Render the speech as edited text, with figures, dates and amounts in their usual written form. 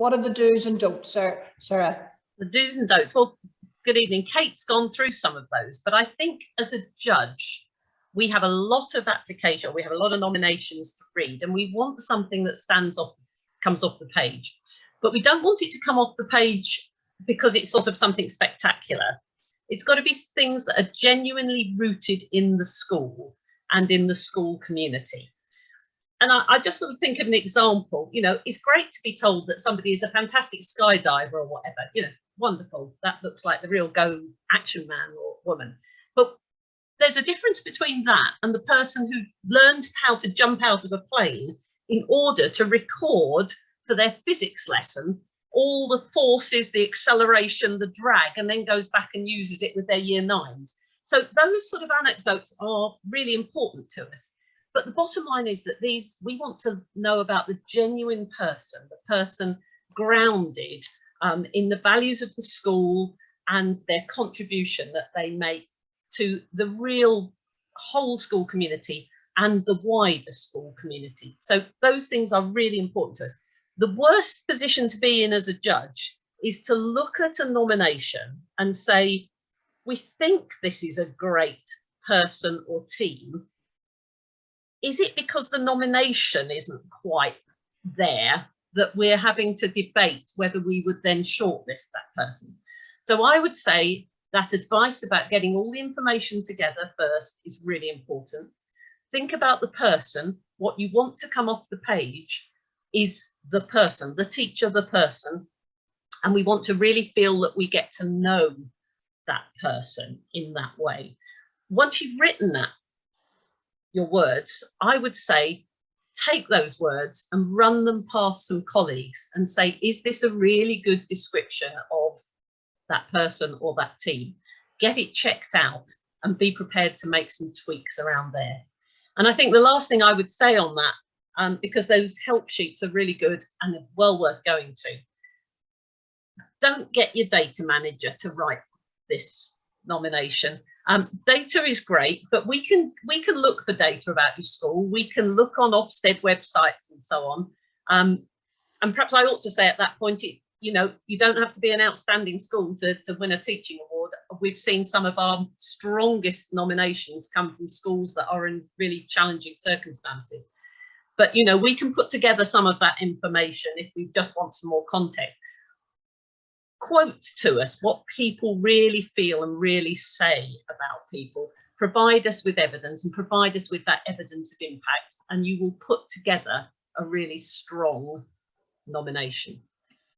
What are the do's and don'ts, Sarah? The do's and don'ts. Well, good evening. Kate's gone through some of those, but I think as a judge, we have a lot of application, we have a lot of nominations to read, and we want something that comes off the page. But we don't want it to come off the page because it's sort of something spectacular. It's got to be things that are genuinely rooted in the school and in the school community. And I just sort of think of an example. You know, it's great to be told that somebody is a fantastic skydiver or whatever, you know, wonderful. That looks like the real go action man or woman. But there's a difference between that and the person who learns how to jump out of a plane in order to record for their physics lesson all the forces, the acceleration, the drag, and then goes back and uses it with their year 9s. So those sort of anecdotes are really important to us. But the bottom line is that we want to know about the genuine person, the person grounded in the values of the school and their contribution that they make to the real whole school community and the wider school community. So those things are really important to us. The worst position to be in as a judge is to look at a nomination and say, we think this is a great person or team. Is it because the nomination isn't quite there that we're having to debate whether we would then shortlist that person? So I would say that advice about getting all the information together first is really important. Think about the person. What you want to come off the page is the person, the teacher, the person. And we want to really feel that we get to know that person in that way. Once you've written that, your words, I would say, take those words and run them past some colleagues and say, is this a really good description of that person or that team? Get it checked out and be prepared to make some tweaks around there. And I think the last thing I would say on that, because those help sheets are really good and well worth going to, don't get your data manager to write this nomination. Data is great, but we can look for data about your school. We can look on Ofsted websites and so on. And perhaps I ought to say at that point, you know, you don't have to be an outstanding school to win a teaching award. We've seen some of our strongest nominations come from schools that are in really challenging circumstances. But, you know, we can put together some of that information if we just want some more context. Quote to us what people really feel and really say about people. Provide us with evidence and provide us with that evidence of impact, and you will put together a really strong nomination.